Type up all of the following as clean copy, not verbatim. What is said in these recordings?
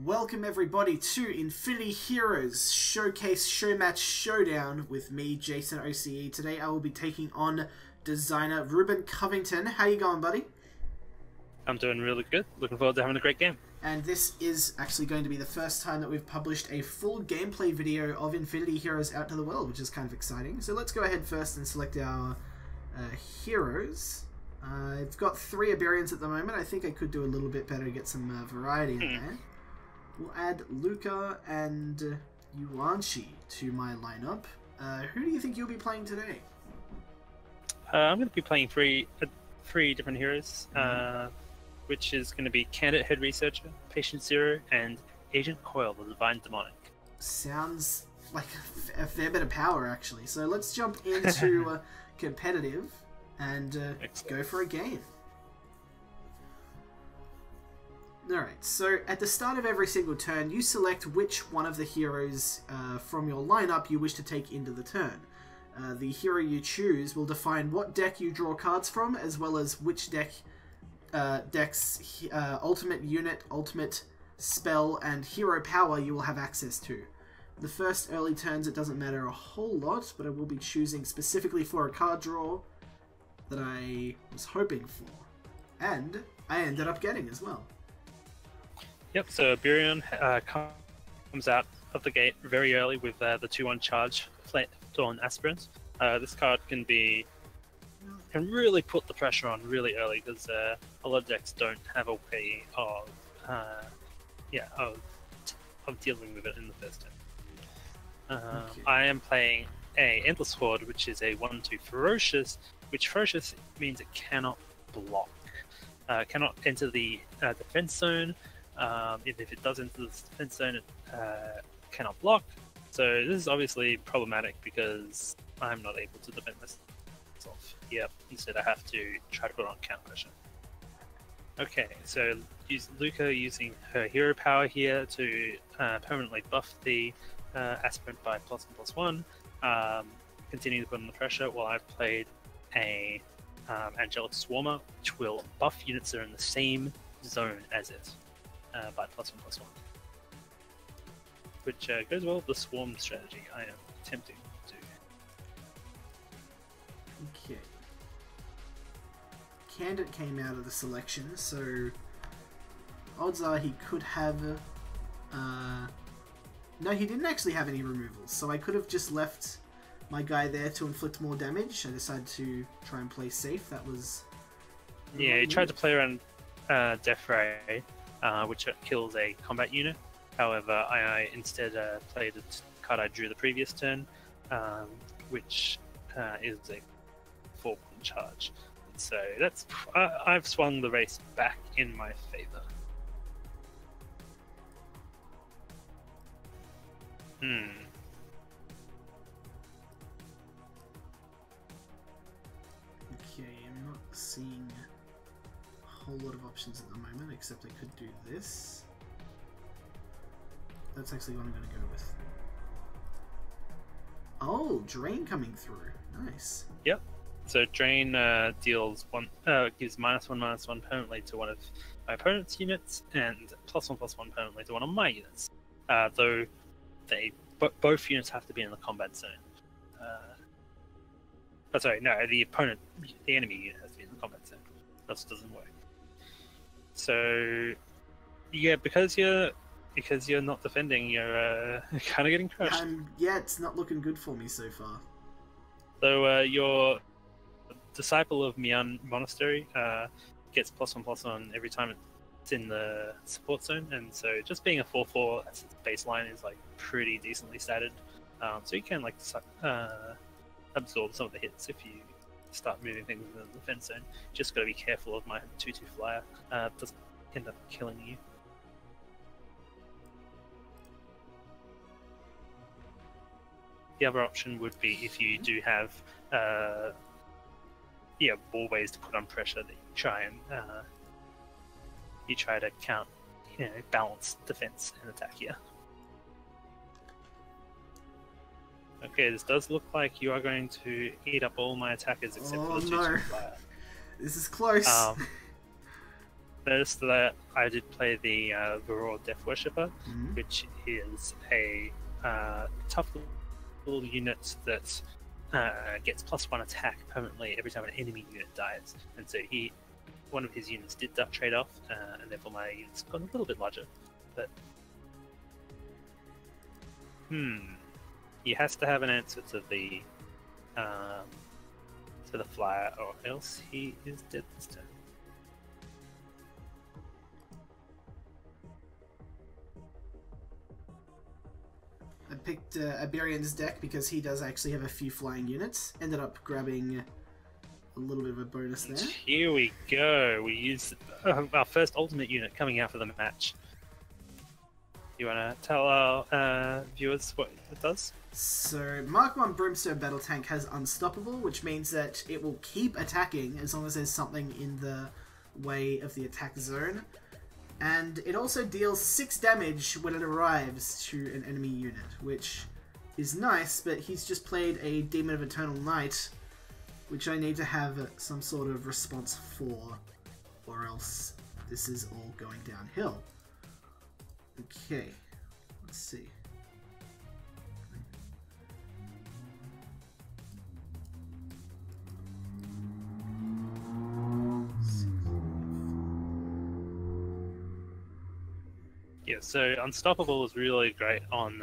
Welcome everybody to Infinity Heroes Showcase Showmatch Showdown with me, Jason OCE. Today I will be taking on designer Reuben Covington. How you going, buddy? I'm doing really good. Looking forward to having a great game. And this is actually going to be the first time that we've published a full gameplay video of Infinity Heroes out to the world, which is kind of exciting. So let's go ahead first and select our heroes. I've got 3 Aberions at the moment. I think I could do a little bit better to get some variety in there. We'll add Lucca and Yuanshi to my lineup. Who do you think you'll be playing today? I'm going to be playing three different heroes, which is going to be Candit Head Researcher, Patient Zero, and Agent Coyle, the Divine Demonic. Sounds like a fair bit of power, actually. So let's jump into competitive and go for a game. Alright, so at the start of every single turn, you select which one of the heroes from your lineup you wish to take into the turn. The hero you choose will define what deck you draw cards from, as well as which deck's ultimate unit, ultimate spell, and hero power you will have access to. The first early turns, it doesn't matter a whole lot, but I will be choosing specifically for a card draw that I was hoping for. And I ended up getting as well. Yep, so Aberion comes out of the gate very early with the 2-1 charge on Aspirant. This card can really put the pressure on really early because a lot of decks don't have a way of dealing with it in the first turn. Okay. I am playing a Endless Horde, which is a 1/2 Ferocious, which Ferocious means it cannot block. Cannot enter the defense zone. If it does enter the defense zone, it cannot block. So this is obviously problematic because I'm not able to defend myself. Yep, instead I have to try to put on counter pressure. Okay, so use Lucca using her hero power here to permanently buff the aspirant by +1/+1. Continue to put on the pressure while I've played a Angelic Swarmer, which will buff units that are in the same zone as it. By +1/+1, which goes well with the swarm strategy I am attempting to do. Okay. Candit came out of the selection, so odds are he could have... No, he didn't actually have any removals, so I could have just left my guy there to inflict more damage. I decided to try and play safe. That was... Yeah, he tried to play around Death Ray, which kills a combat unit. However, I instead played a card I drew the previous turn, which is a 4-1 charge. So that's I've swung the race back in my favor. Okay, I'm not seeing a whole lot of options at the moment, except I could do this. That's actually what I'm going to go with. Oh, Drain coming through. Nice. Yep. So Drain deals gives -1/-1 permanently to one of my opponent's units, and +1/+1 permanently to one of my units. Though both units have to be in the combat zone. The enemy unit has to be in the combat zone. Else it doesn't work. So yeah, because you're not defending, you're kind of getting crushed. Yeah, it's not looking good for me so far. So your Disciple of Mian Monastery gets +1/+1 every time it's in the support zone, and so just being a 4/4 as its baseline is like pretty decently statted. So you can like absorb some of the hits if you start moving things in the defense zone. Just got to be careful of my 2/2 flyer. Doesn't end up killing you. The other option would be if you do have more ways to put on pressure that you try to balance defense and attack here. Okay, this does look like you are going to eat up all my attackers except for the 2/2 flyer. This is close. noticed that I did play the Varor Death Worshipper, which is a tough little unit that gets +1 attack permanently every time an enemy unit dies. And so one of his units did that trade off, and therefore my units got a little bit larger. But he has to have an answer to the flyer, or else he is dead this turn. I picked Aberion's deck because he does actually have a few flying units. Ended up grabbing a little bit of a bonus there. Here we go. We used our first ultimate unit coming out for the match. You want to tell our viewers what it does? So, Mark 1 Brimstone Battle Tank has Unstoppable, which means that it will keep attacking as long as there's something in the way of the attack zone. And it also deals 6 damage when it arrives to an enemy unit, which is nice, but he's just played a Demon of Eternal Night, which I need to have some sort of response for, or else this is all going downhill. Okay, let's see. Yeah, so Unstoppable is really great on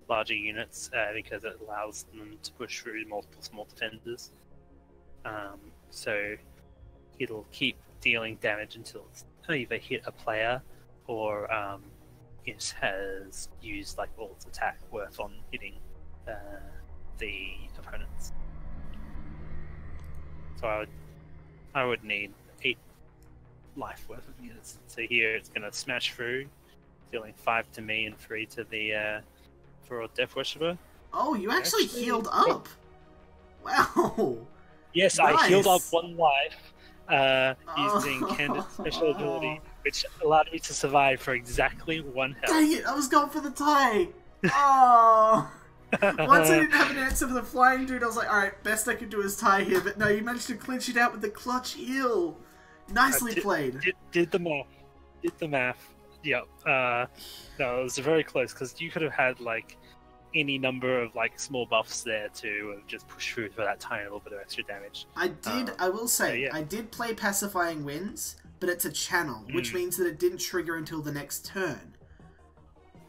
larger units because it allows them to push through multiple small defenders. So it'll keep dealing damage until it's either hit a player or it has used like all its attack worth on hitting the opponents. So I would need 8 life worth of units. So here it's going to smash through, dealing 5 to me and 3 to the for Death Worshipper. Oh, you actually healed up! Wow! Yes, nice. I healed up 1 life using Candit's special ability, which allowed me to survive for exactly 1 health. Dang it, I was going for the tie! Oh! Once I didn't have an answer for the flying dude, I was like, alright, best I could do is tie here, but no, you managed to clinch it out with the clutch heal! Nicely played. Did the math. Did the math. Yep. No, it was very close, because you could have had, like, any number of, like, small buffs there to just push through for that tiny little bit of extra damage. I will say, yeah. I did play Pacifying Winds, but it's a channel, which means that it didn't trigger until the next turn.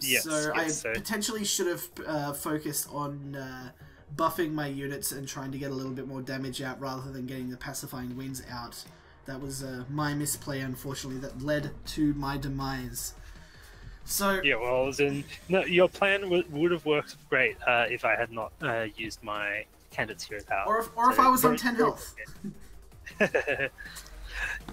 Yes, so yes, I potentially should have focused on buffing my units and trying to get a little bit more damage out rather than getting the Pacifying Winds out. That was my misplay, unfortunately, that led to my demise. So yeah, well, no, your plan would have worked great if I had not used my Candid's hero power. Or if I was on 10 health.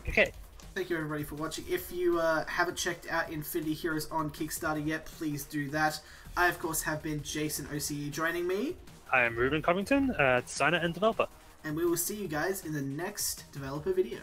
Okay. Thank you everybody for watching. If you haven't checked out Infinity Heroes on Kickstarter yet, please do that. I, of course, have been Jason OCE joining me. I am Reuben Covington, designer and developer. And we will see you guys in the next developer video.